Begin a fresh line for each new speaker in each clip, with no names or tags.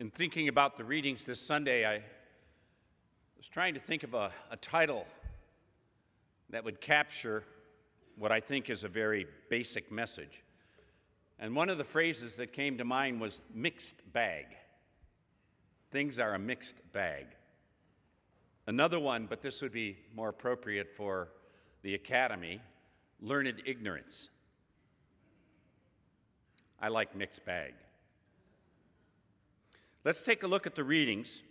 In thinking about the readings this Sunday, I was trying to think of a title that would capture what I think is a very basic message. And one of the phrases that came to mind was mixed bag. Things are a mixed bag. Another one, but this would be more appropriate for the academy, learned ignorance. I like mixed bag. Let's take a look at the readings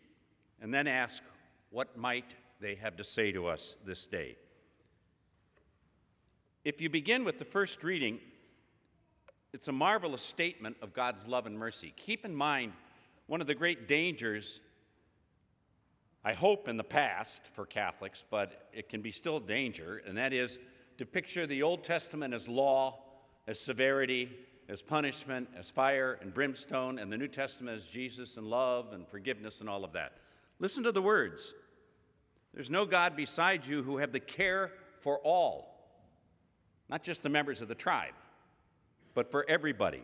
and then ask, what might they have to say to us this day? If you begin with the first reading, it's a marvelous statement of God's love and mercy. Keep in mind, one of the great dangers, I hope in the past for Catholics, but it can be still a danger, and that is to picture the Old Testament as law, as severity, as punishment, as fire and brimstone, and the New Testament as Jesus and love and forgiveness and all of that. Listen to the words. There's no God beside you who have the care for all, not just the members of the tribe, but for everybody.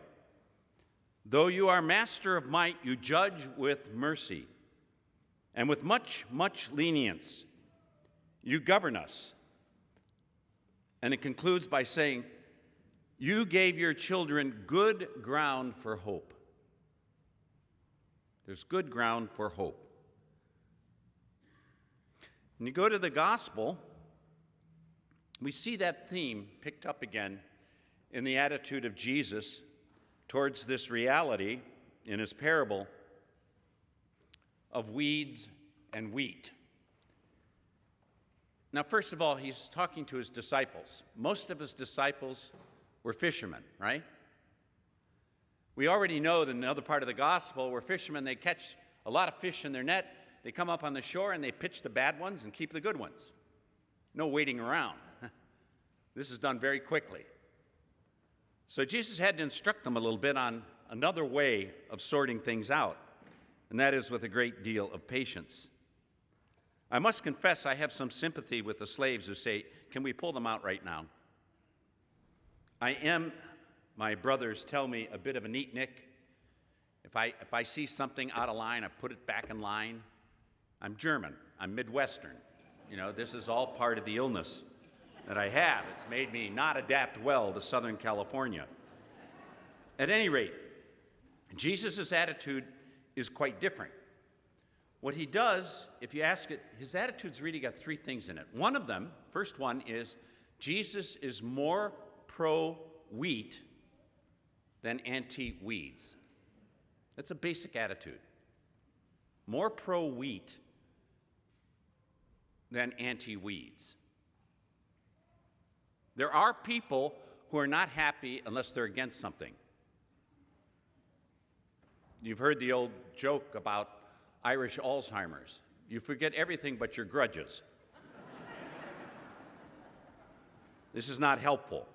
Though you are master of might, you judge with mercy, and with much, much lenience, you govern us. And it concludes by saying, you gave your children good ground for hope. There's good ground for hope. When you go to the gospel, we see that theme picked up again in the attitude of Jesus towards this reality in his parable of weeds and wheat. Now, first of all, he's talking to his disciples. Most of his disciples were fishermen, right? We already know that in another part of the gospel where fishermen, they catch a lot of fish in their net, they come up on the shore and they pitch the bad ones and keep the good ones. No waiting around. This is done very quickly. So Jesus had to instruct them a little bit on another way of sorting things out, and that is with a great deal of patience. I must confess I have some sympathy with the slaves who say, can we pull them out right now? I am, my brothers tell me, a bit of a neatnik. If I see something out of line, I put it back in line. I'm German. I'm Midwestern. You know, this is all part of the illness that I have. It's made me not adapt well to Southern California. At any rate, Jesus' attitude is quite different. What he does, if you ask it, his attitude's really got three things in it. One of them, first one, is Jesus is more pro-wheat than anti-weeds. That's a basic attitude. More pro-wheat than anti-weeds. There are people who are not happy unless they're against something. You've heard the old joke about Irish Alzheimer's. You forget everything but your grudges. This is not helpful.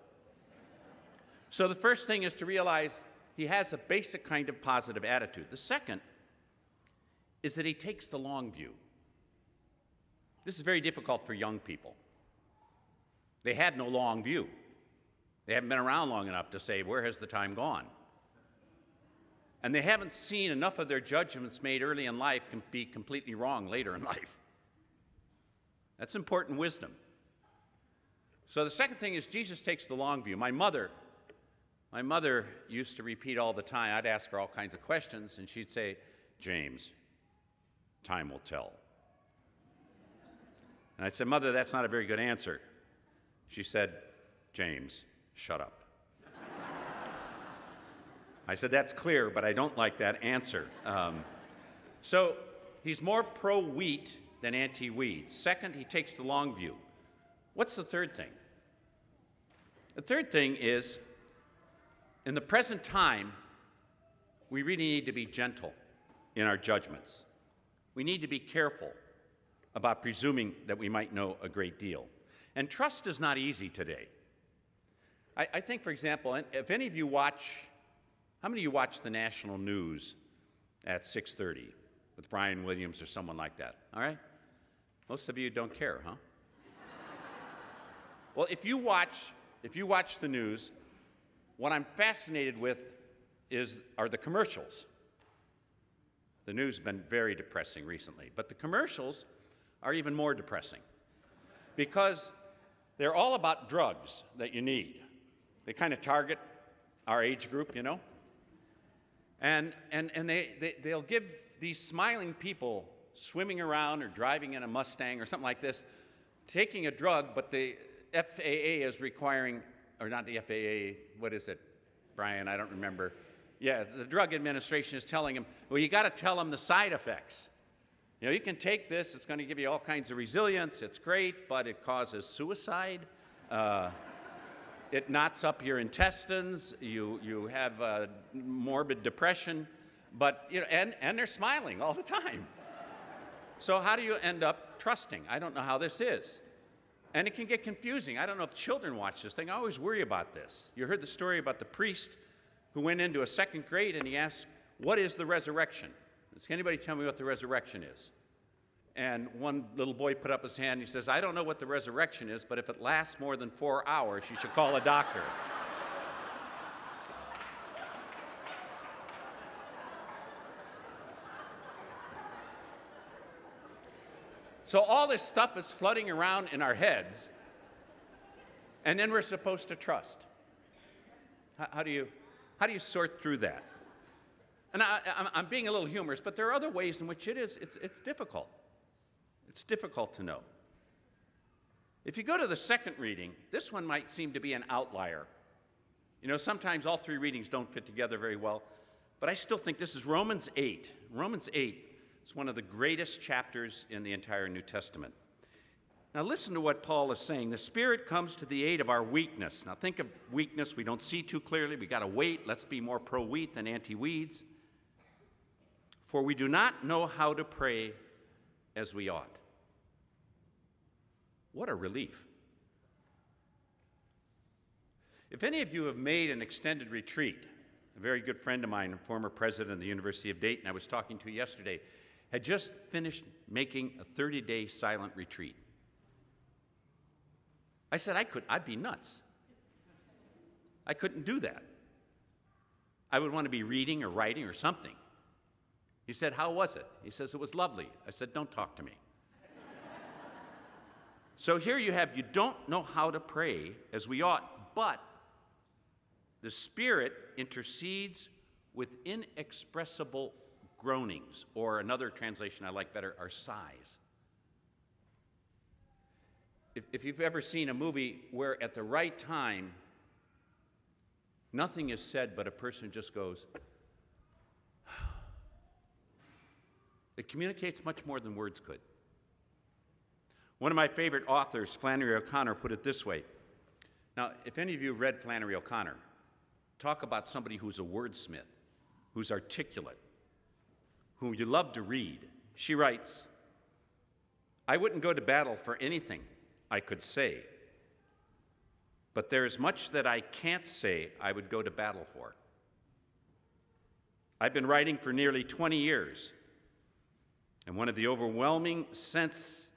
So the first thing is to realize he has a basic kind of positive attitude. The second is that he takes the long view. This is very difficult for young people. They have no long view. They haven't been around long enough to say, where has the time gone? And they haven't seen enough of their judgments made early in life can be completely wrong later in life. That's important wisdom. So the second thing is Jesus takes the long view. My mother used to repeat all the time. I'd ask her all kinds of questions, and she'd say, James, time will tell. And I'd say, Mother, that's not a very good answer. She said, James, shut up. I said, that's clear, but I don't like that answer. So he's more pro-wheat than anti-weeds. Second, he takes the long view. What's the third thing? The third thing is, in the present time, we really need to be gentle in our judgments. We need to be careful about presuming that we might know a great deal. And trust is not easy today. I think, for example, if any of you watch, how many of you watch the national news at 6:30 with Brian Williams or someone like that? All right? Most of you don't care, huh? Well, if you watch the news, what I'm fascinated with are the commercials. The news has been very depressing recently, but the commercials are even more depressing because they're all about drugs that you need. They kind of target our age group, you know? And they'll give these smiling people swimming around or driving in a Mustang or something like this, taking a drug, but the FAA is requiring, or not the FAA, what is it, Brian? I don't remember. Yeah, the Drug Administration is telling them, well, you got to tell them the side effects. You know, you can take this, it's going to give you all kinds of resilience, it's great, but it causes suicide. It knots up your intestines, you have morbid depression, but, you know, and they're smiling all the time. So how do you end up trusting? I don't know how this is. And it can get confusing. I don't know if children watch this thing. I always worry about this. You heard the story about the priest who went into a second grade and he asked, what is the resurrection? Does anybody tell me what the resurrection is? And one little boy put up his hand. He says, I don't know what the resurrection is, but if it lasts more than 4 hours, you should call a doctor. So all this stuff is flooding around in our heads, and then we're supposed to trust. How do you sort through that? And I'm being a little humorous, but there are other ways in which it's difficult. It's difficult to know. If you go to the second reading, this one might seem to be an outlier. You know, sometimes all three readings don't fit together very well, but I still think this is Romans 8. Romans 8 is one of the greatest chapters in the entire New Testament. Now listen to what Paul is saying. The Spirit comes to the aid of our weakness. Now think of weakness. We don't see too clearly. We got to wait. Let's be more pro-wheat than anti-weeds. For we do not know how to pray as we ought. What a relief. If any of you have made an extended retreat, a very good friend of mine, a former president of the University of Dayton, I was talking to yesterday, had just finished making a 30-day silent retreat. I said I'd be nuts. I couldn't do that. I would want to be reading or writing or something. He said, how was it? He says, it was lovely. I said, don't talk to me. So here you have, you don't know how to pray as we ought, but the Spirit intercedes with inexpressible groanings, or another translation I like better are sighs. If you've ever seen a movie where at the right time, nothing is said, but a person just goes, it communicates much more than words could. One of my favorite authors, Flannery O'Connor, put it this way. Now, if any of you have read Flannery O'Connor, talk about somebody who's a wordsmith, who's articulate, whom you love to read. She writes, I wouldn't go to battle for anything I could say, but there is much that I can't say I would go to battle for. I've been writing for nearly 20 years, and one of the overwhelming senses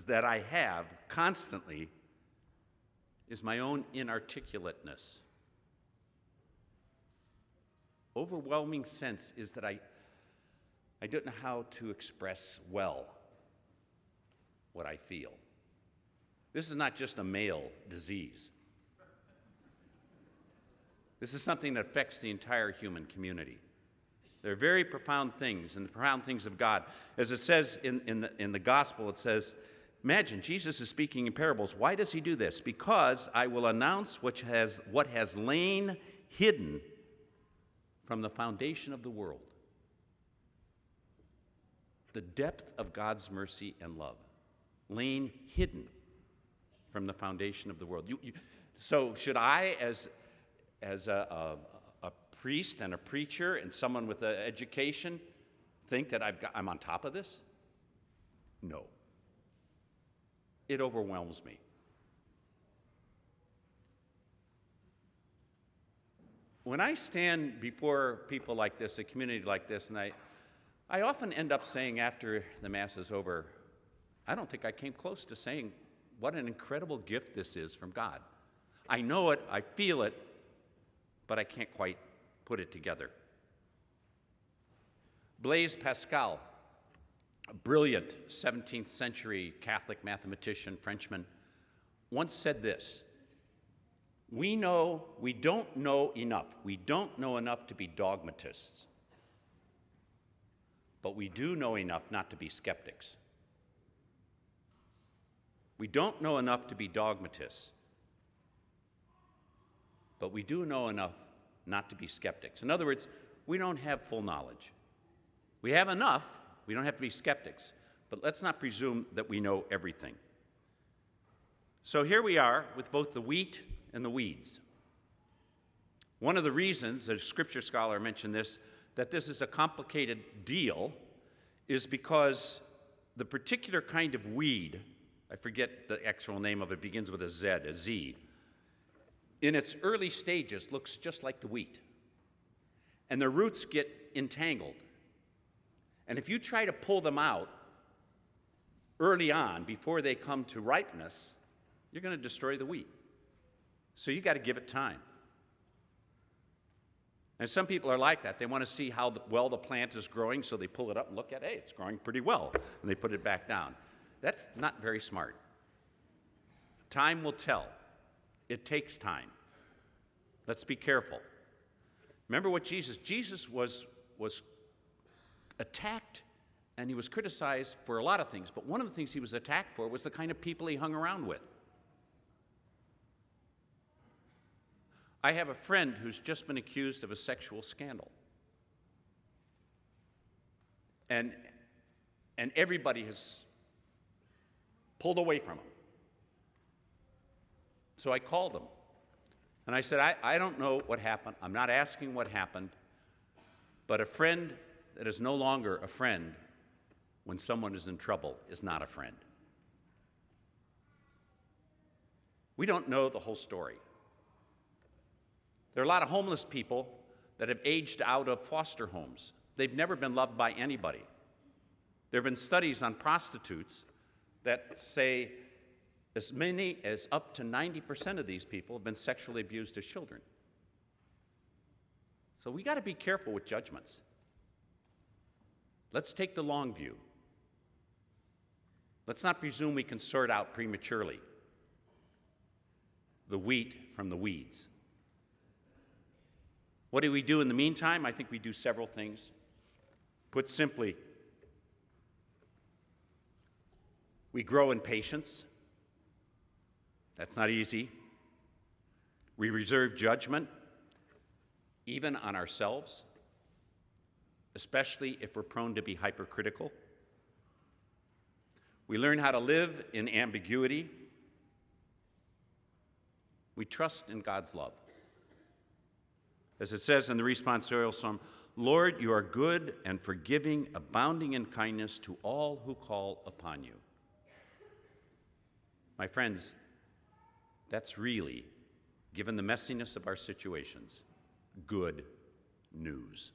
that I have constantly is my own inarticulateness. Overwhelming sense is that I don't know how to express well what I feel. This is not just a male disease. This is something that affects the entire human community. They're very profound things, and the profound things of God. As it says in the gospel, it says, imagine, Jesus is speaking in parables. Why does he do this? Because I will announce what has lain hidden from the foundation of the world. The depth of God's mercy and love, lain hidden from the foundation of the world. So should I, as a priest and a preacher and someone with an education, think that I'm on top of this? No. It overwhelms me. When I stand before people like this, a community like this, and I often end up saying after the Mass is over, I don't think I came close to saying what an incredible gift this is from God. I know it, I feel it, but I can't quite put it together. Blaise Pascal, a brilliant 17th century Catholic mathematician, Frenchman, once said this: we don't know enough. We don't know enough to be dogmatists, but we do know enough not to be skeptics. We don't know enough to be dogmatists, but we do know enough not to be skeptics. In other words, we don't have full knowledge. We have enough. We don't have to be skeptics, but let's not presume that we know everything. So here we are with both the wheat and the weeds. One of the reasons, a scripture scholar mentioned this, that this is a complicated deal is because the particular kind of weed, I forget the actual name of it, begins with a Z, in its early stages looks just like the wheat. And the roots get entangled. And if you try to pull them out early on, before they come to ripeness, you're going to destroy the wheat. So you got to give it time. And some people are like that. They want to see how well the plant is growing, so they pull it up and look at it. Hey, it's growing pretty well. And they put it back down. That's not very smart. Time will tell. It takes time. Let's be careful. Remember what Jesus was attacked and he was criticized for a lot of things, but one of the things he was attacked for was the kind of people he hung around with. I have a friend who's just been accused of a sexual scandal. And everybody has pulled away from him. So I called him. And I said, I don't know what happened. I'm not asking what happened. But a friend that is no longer a friend when someone is in trouble is not a friend. We don't know the whole story. There are a lot of homeless people that have aged out of foster homes. They've never been loved by anybody. There have been studies on prostitutes that say as many as up to 90% of these people have been sexually abused as children. So we got to be careful with judgments. Let's take the long view. Let's not presume we can sort out prematurely the wheat from the weeds. What do we do in the meantime? I think we do several things. Put simply, we grow in patience. That's not easy. We reserve judgment, even on ourselves, especially if we're prone to be hypercritical. We learn how to live in ambiguity. We trust in God's love. As it says in the responsorial psalm, Lord, you are good and forgiving, abounding in kindness to all who call upon you. My friends, that's really, given the messiness of our situations, good news.